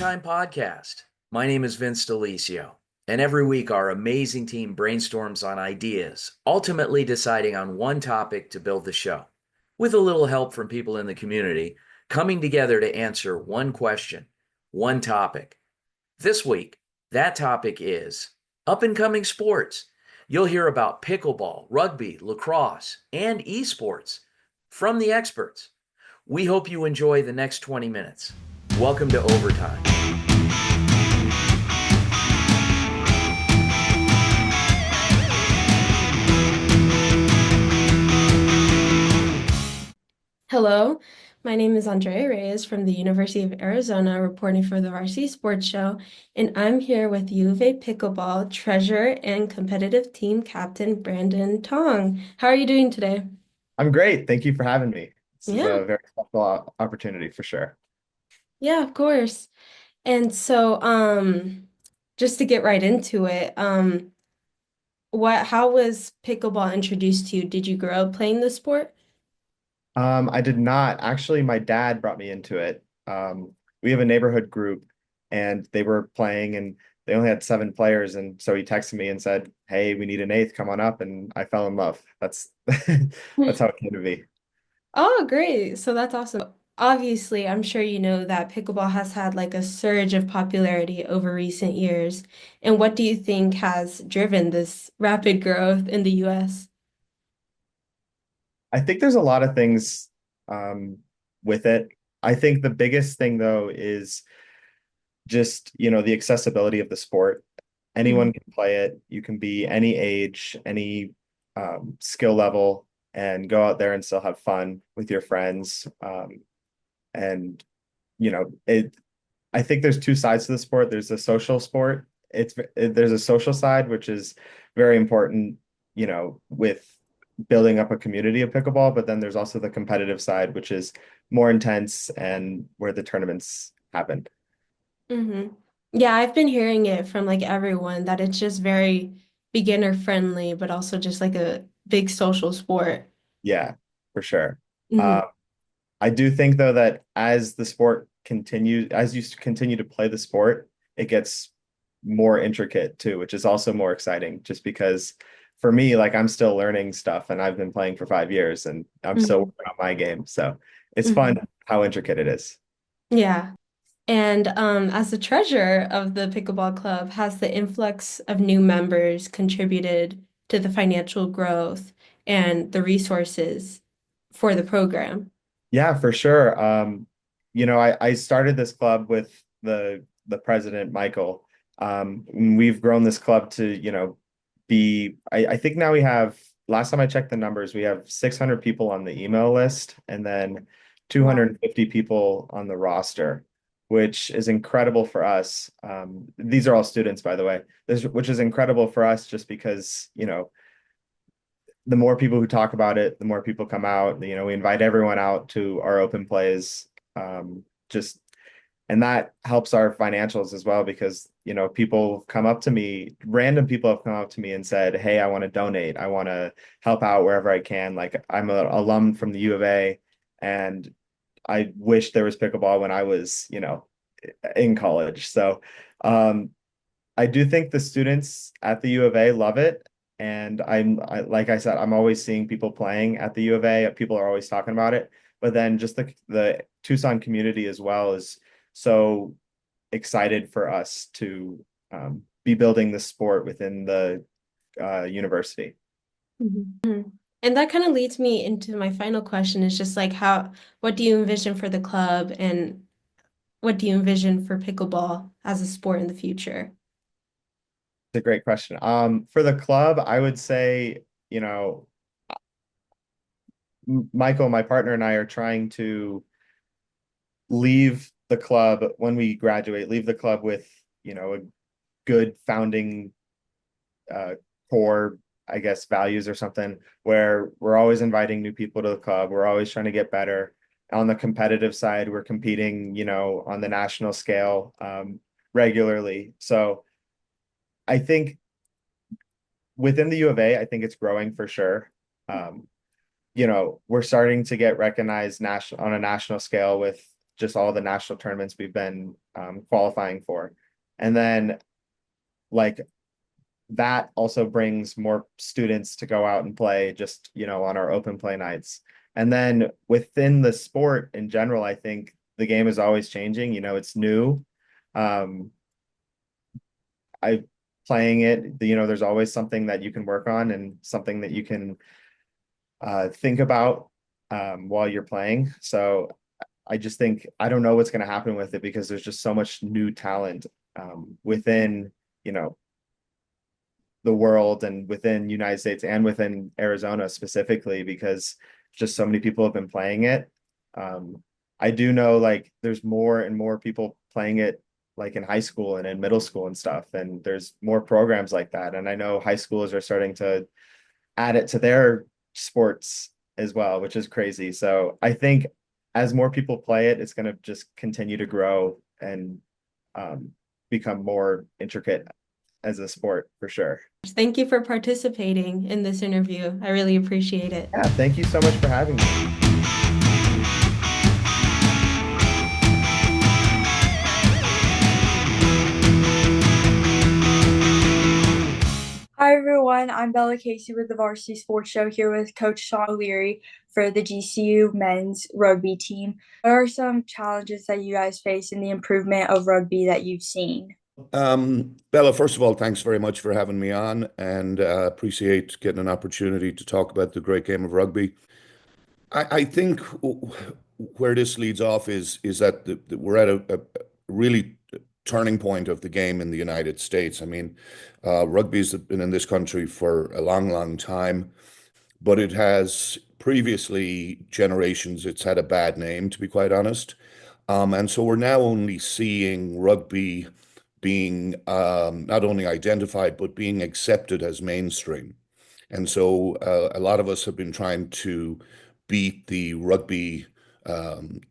Overtime Podcast. My name is Vince Delisio, and every week our amazing team brainstorms on ideas, ultimately deciding on one topic to build the show, with a little help from people in the community, coming together to answer one question, one topic. This week, that topic is up-and-coming sports. You'll hear about pickleball, rugby, lacrosse, and eSports from the experts. We hope you enjoy the next 20 minutes. Welcome to Overtime. Hello, my name is Andrea Reyes from the University of Arizona, reporting for the Varsity Sports Show, and I'm here with U of A Pickleball treasurer and competitive team captain Brandon Tong. How are you doing today? I'm great. Thank you for having me. This is Yeah, a very special opportunity for sure. yeah, of course. And so, just to get right into it, how was pickleball introduced to you? Did you grow up playing the sport? I did not. Actually, my dad brought me into it. We have a neighborhood group and they were playing and they only had 7 players. And so he texted me and said, "Hey, we need an eighth. Come on up." And I fell in love. That's that's how it came to be. Oh, great. So that's awesome. Obviously, I'm sure you know that pickleball has had like a surge of popularity over recent years. And what do you think has driven this rapid growth in the US? I think there's a lot of things with it. I think the biggest thing though is just, the accessibility of the sport. Mhm. Anyone can play it. You can be any age, any skill level, and go out there and still have fun with your friends. And it. I think there's two sides to the sport. There's a social sport. There's a social side, which is very important, with building up a community of pickleball. But then there's also the competitive side, which is more intense and where the tournaments happen. hmm Yeah, I've been hearing it from like everyone that it's just very beginner friendly, but also just like a big social sport. Yeah, for sure. hmm Uh, I do think though that as the sport continues, as you continue to play the sport, it gets more intricate too, which is also more exciting just because for me, like I'm still learning stuff and I've been playing for 5 years and I'm still hmm working on my game. So it's fun hmm how intricate it is. Yeah. And as the treasurer of the pickleball club, has the influx of new members contributed to the financial growth and the resources for the program? Yeah, for sure. I started this club with the president, Michael. And we've grown this club to, I think now we have, last time I checked the numbers, we have 600 people on the email list and then Wow. 250 people on the roster, which is incredible for us. These are all students, by the way, which is incredible for us just because, the more people who talk about it, the more people come out. We invite everyone out to our open plays. Just and that helps our financials as well because people come up to me, random people have come up to me and said, "Hey, I want to donate. I want to help out wherever I can." Like I'm an alum from the U of A, and I wish there was pickleball when I was, in college. So um, I do think the students at the U of A love it. And like I said, I'm always seeing people playing at the U of A. People are always talking about it. But then just the Tucson community as well is so excited for us to be building the sport within the university. Mhm. And that kind of leads me into my final question is just like what do you envision for the club and what do you envision for pickleball as a sport in the future? It's a great question. For the club, I would say, Michael, my partner, and I are trying to leave the club when we graduate, leave the club with, a good founding uh, core, I guess, values or something where we're always inviting new people to the club. We're always trying to get better. On the competitive side, we're competing, on the national scale regularly. So I think within the U of A, I think it's growing for sure. We're starting to get recognized national on a national scale with just all the national tournaments we've been qualifying for. And then like that also brings more students to go out and play just, on our open play nights. And then within the sport in general, I think the game is always changing. It's new. I playing it, there's always something that you can work on and something that you can think about while you're playing. So I just think I don't know what's going to happen with it because there's just so much new talent within, the world and within United States and within Arizona specifically because just so many people have been playing it. I do know like there's more and more people playing it like in high school and in middle school and stuff. And there's more programs like that. And I know high schools are starting to add it to their sports as well, which is crazy. So I think as more people play it, it's going to just continue to grow and become more intricate as a sport for sure. Thank you for participating in this interview. I really appreciate it. Yeah, thank you so much for having me. Hi everyone, I'm Bella Casey with the Varsity Sports Show here with Coach Sean Leary for the GCU men's rugby team. What are some challenges that you guys face in the improvement of rugby that you've seen? Bella, first of all, thanks very much for having me on and appreciate getting an opportunity to talk about the great game of rugby. I think where this leads off is that we're at a really turning point of the game in the United States. I mean, rugby's been in this country for a long, long time, but it has previously generations, it's had a bad name, to be quite honest. And so we're now only seeing rugby being not only identified, but being accepted as mainstream. And so a lot of us have been trying to beat the rugby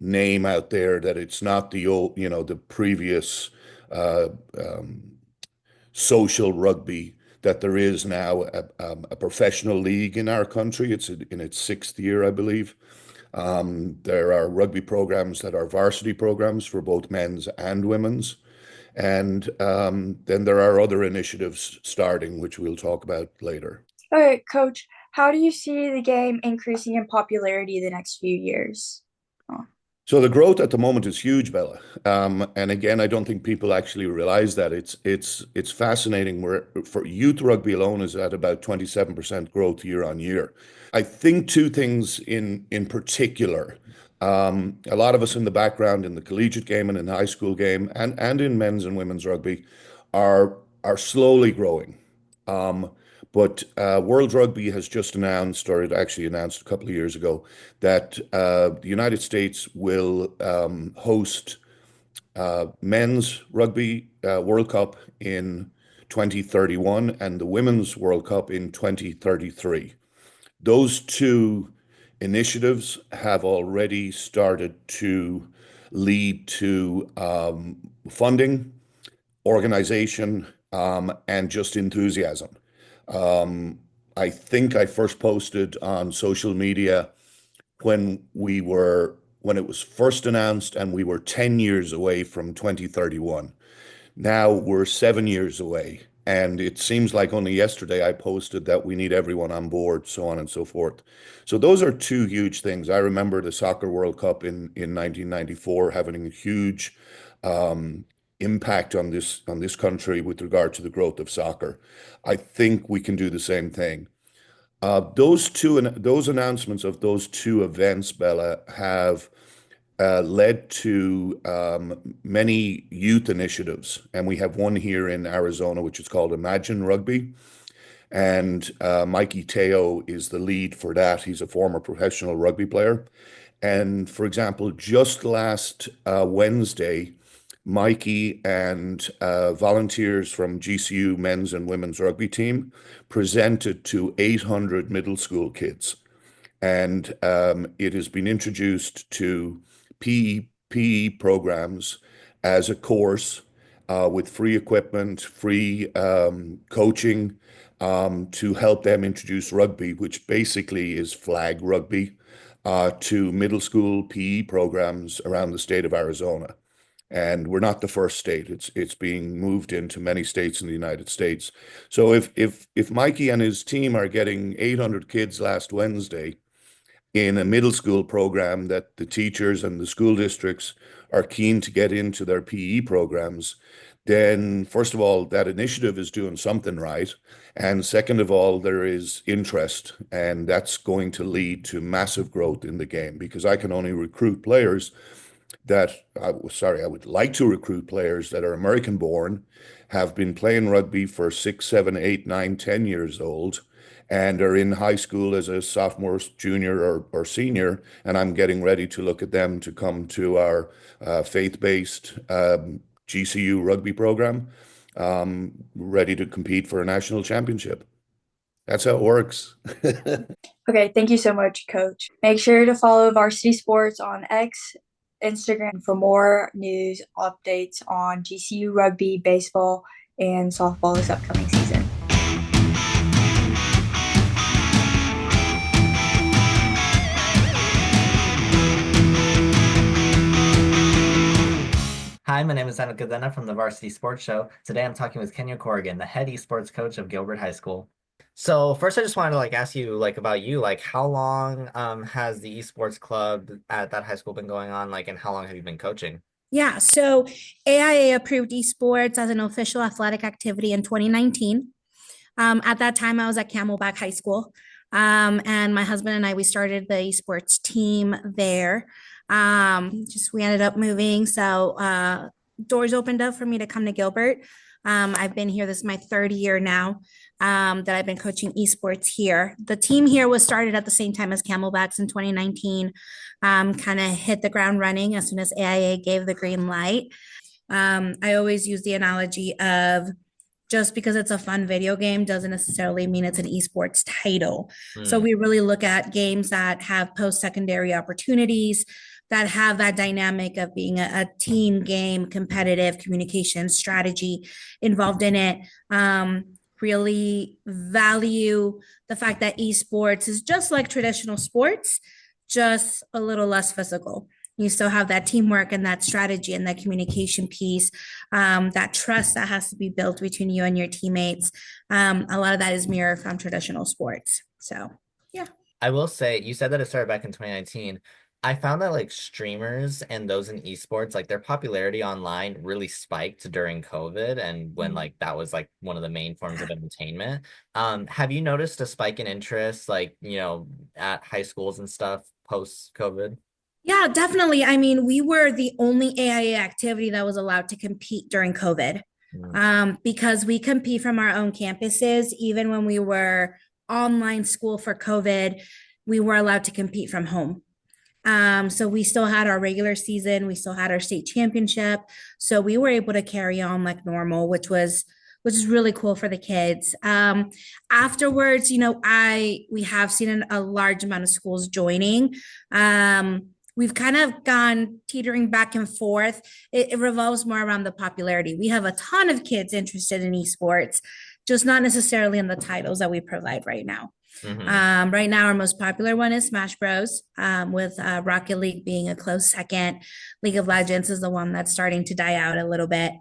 name out there, that it's not the old, the previous uh, um, social rugby, that there is now a professional league in our country. It's in its sixth year, I believe. There are rugby programs that are varsity programs for both men's and women's. And then there are other initiatives starting, which we'll talk about later. Okay, Coach, how do you see the game increasing in popularity the next few years? Oh. So the growth at the moment is huge, Bella. And again, I don't think people actually realize that it's fascinating. Where for youth rugby alone is at about 27% growth year on year. I think two things in particular. A lot of us in the background in the collegiate game and in the high school game and in men's and women's rugby are slowly growing. Um, but World Rugby has just announced, or it actually announced a couple of years ago, that the United States will host men's rugby World Cup in 2031 and the women's World Cup in 2033. Those two initiatives have already started to lead to funding, organization, and just enthusiasm. Um, I think I first posted on social media when it was first announced, and we were 10 years away from 2031. Now we're 7 years away, and it seems like only yesterday I posted that we need everyone on board, so on and so forth. So those are two huge things. I remember the Soccer World Cup in 1994 having a huge um, impact on this country with regard to the growth of soccer. I think we can do the same thing. Those announcements of those two events, Bella, have led to many youth initiatives, and we have one here in Arizona, which is called Imagine Rugby. And Mikey Teo is the lead for that. He's a former professional rugby player. And for example, just last Wednesday, Mikey and volunteers from GCU men's and women's rugby team presented to 800 middle school kids. And it has been introduced to PE programs as a course with free equipment, free coaching to help them introduce rugby, which basically is flag rugby. to middle school PE programs around the state of Arizona. And we're not the first state. It's being moved into many states in the United States. So if Mikey and his team are getting 800 kids last Wednesday in a middle school program that the teachers and the school districts are keen to get into their PE programs, then first of all, that initiative is doing something right. And second of all, there is interest, and that's going to lead to massive growth in the game because I can only recruit players I would like to recruit players that are American born, have been playing rugby for 6, 7, 8, 9, 10 years old, and are in high school as a sophomore, junior, or senior. And I'm getting ready to look at them to come to our faith-based GCU rugby program, ready to compete for a national championship. That's how it works. Okay, thank you so much, Coach. Make sure to follow Varsity Sports on X, Instagram for more news updates on GCU rugby, baseball, and softball this upcoming season. Hi, my name is Cadena from the Varsity Sports Show. Today I'm talking with Kenya Corrigan, the head esports coach of Gilbert High School. So first I just wanted to ask you about you, how long has the esports club at that high school been going on, and how long have you been coaching? Yeah, so AIA approved esports as an official athletic activity in 2019. At that time, I was at Camelback High School, and my husband and I, we started the esports team there. We ended up moving, so doors opened up for me to come to Gilbert. I've been here, this is my third year now that I've been coaching esports here. The team here was started at the same time as Camelbacks in 2019, kind of hit the ground running as soon as AIA gave the green light. I always use the analogy of just because it's a fun video game doesn't necessarily mean it's an esports title. So we really look at games that have post-secondary opportunities, that have that dynamic of being a team game, competitive communication strategy involved in it. Really value the fact that esports is just like traditional sports, just a little less physical. You still have that teamwork and that strategy and that communication piece, that trust that has to be built between you and your teammates. A lot of that is mirrored from traditional sports. So, yeah. I will say, you said that it started back in 2019. I found that streamers and those in esports, their popularity online really spiked during COVID and when that was one of the main forms of entertainment. Have you noticed a spike in interest, at high schools and stuff post-COVID? Yeah, definitely. I mean, we were the only AIA activity that was allowed to compete during COVID, because we compete from our own campuses. Even when we were online school for COVID, we were allowed to compete from home. So we still had our regular season, we still had our state championship. So we were able to carry on like normal, which is really cool for the kids. Afterwards, we have seen a large amount of schools joining. We've kind of gone teetering back and forth. It revolves more around the popularity. We have a ton of kids interested in esports, just not necessarily in the titles that we provide right now. Right now, our most popular one is Smash Bros, with Rocket League being a close second. League of Legends is the one that's starting to die out a little bit.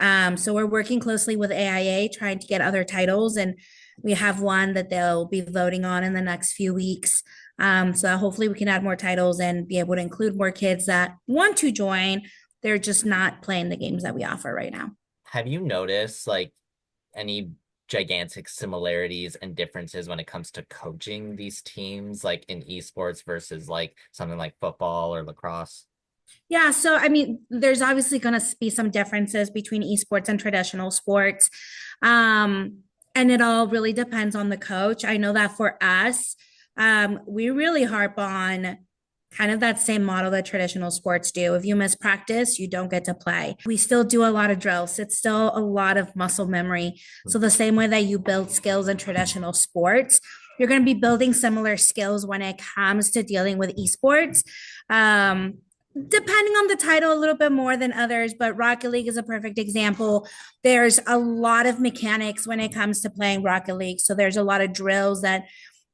So we're working closely with AIA, trying to get other titles, and we have one that they'll be voting on in the next few weeks. So hopefully we can add more titles and be able to include more kids that want to join. They're just not playing the games that we offer right now. Have you noticed any gigantic similarities and differences when it comes to coaching these teams in esports versus something like football or lacrosse? Yeah, so I mean, there's obviously going to be some differences between esports and traditional sports. And it all really depends on the coach. I know that for us, we really harp on kind of that same model that traditional sports do. If you miss practice, you don't get to play. We still do a lot of drills. It's still a lot of muscle memory. So the same way that you build skills in traditional sports, you're going to be building similar skills when it comes to dealing with esports. Depending on the title a little bit more than others, but Rocket League is a perfect example. There's a lot of mechanics when it comes to playing Rocket League. So there's a lot of drills that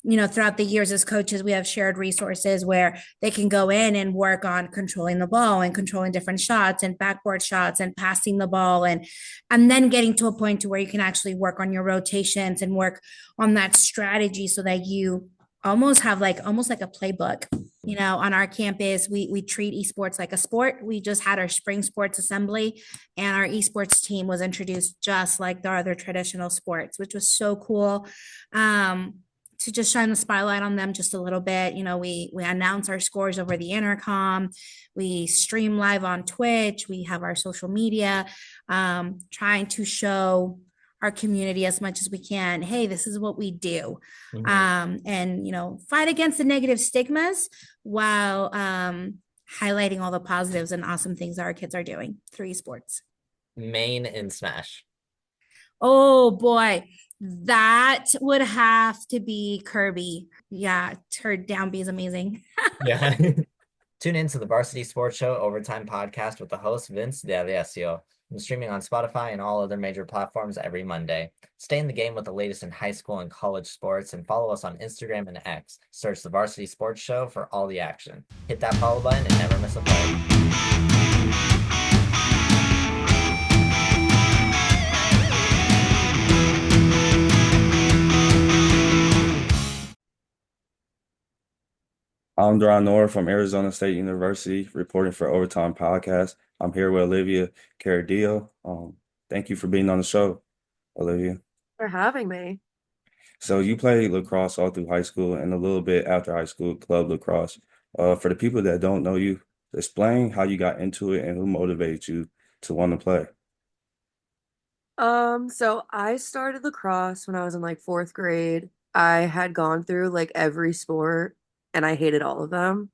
throughout the years as coaches, we have shared resources where they can go in and work on controlling the ball and controlling different shots and backboard shots and passing the ball and then getting to a point to where you can actually work on your rotations and work on that strategy so that you almost have almost like a playbook. On our campus, we treat esports like a sport. We just had our spring sports assembly, and our esports team was introduced just like the other traditional sports, which was so cool. To just shine the spotlight on them just a little bit. We announce our scores over the intercom. We stream live on Twitch. We have our social media, trying to show our community as much as we can. Hey, this is what we do. And fight against the negative stigmas while highlighting all the positives and awesome things that our kids are doing through esports. Main in Smash. Oh boy, that would have to be Kirby. Yeah, her down B is amazing. Yeah. Tune in to the Varsity Sports Show Overtime podcast with the host Vince D'Alessio. I'm streaming on Spotify and all other major platforms every Monday. Stay in the game with the latest in high school and college sports, and follow us on Instagram and X. Search the Varsity Sports Show for all the action. Hit that follow button and never miss a play. I'm Deron Orr from Arizona State University, reporting for Overtime Podcast. I'm here with Olivia Caradillo. Thank you for being on the show, Olivia. For having me. So you played lacrosse all through high school and a little bit after high school, club lacrosse. For the people that don't know you, explain how you got into it and who motivated you to want to play. So I started lacrosse when I was in like 4th grade. I had gone through like every sport and I hated all of them.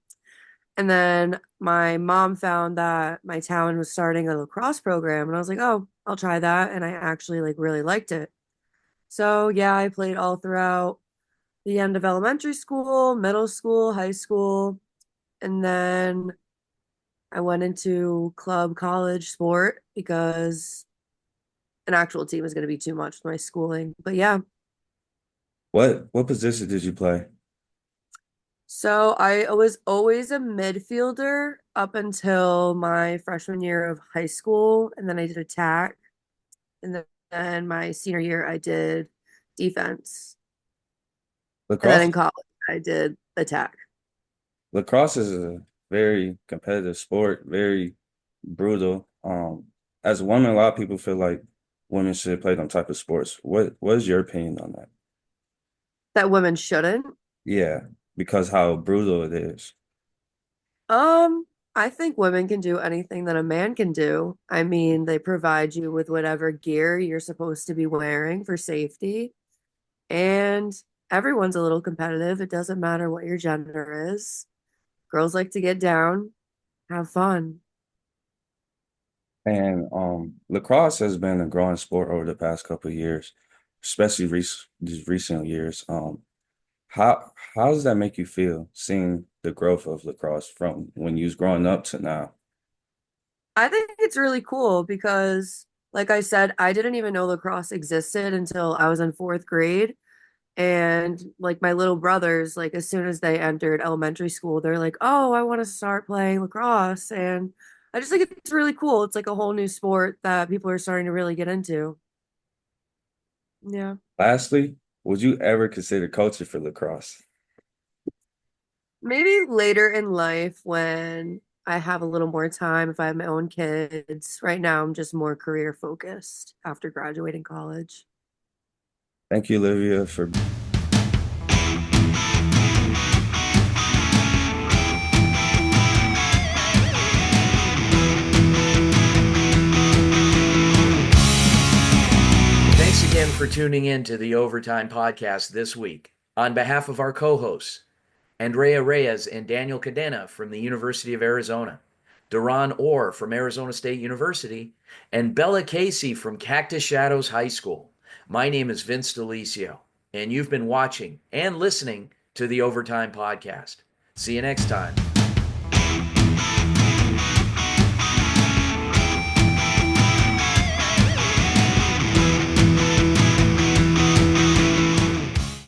And then my mom found that my town was starting a lacrosse program, and I was like, oh, I'll try that. And I actually like really liked it. So yeah, I played all throughout the end of elementary school, middle school, high school, and then I went into club college sport because an actual team is going to be too much with my schooling. But yeah, What position did you play? so I was always a midfielder up until my freshman year of high school, and then I did attack. And then my senior year, I did defense. And then in college, I did attack. Lacrosse is a very competitive sport, very brutal. As a woman, a lot of people feel like women should play them type of sports. What is your opinion on that? That women shouldn't? Yeah, because how brutal it is. I think women can do anything that a man can do. I mean, they provide you with whatever gear you're supposed to be wearing for safety. And everyone's a little competitive. It doesn't matter what your gender is. Girls like to get down, have fun. And lacrosse has been a growing sport over the past couple of years, especially these recent years. How does that make you feel seeing the growth of lacrosse from when you was growing up to now? I think it's really cool because, like I said, I didn't even know lacrosse existed until I was in 4th grade. And like my little brothers, like as soon as they entered elementary school, they're like, oh, I want to start playing lacrosse. And I just think it's really cool. It's like a whole new sport that people are starting to really get into. Yeah. Lastly, would you ever consider coaching for lacrosse? Maybe later in life when I have a little more time, if I have my own kids. Right now, I'm just more career focused after graduating college. Thank you, Olivia, for Thanks again for tuning in to the Overtime Podcast this week. On behalf of our co-hosts, Andrea Reyes and Daniel Cadena from the University of Arizona, Deron Orr from Arizona State University, and Bella Casey from Cactus Shadows High School. My name is Vince D'Alessio, and you've been watching and listening to the Overtime Podcast. See you next time.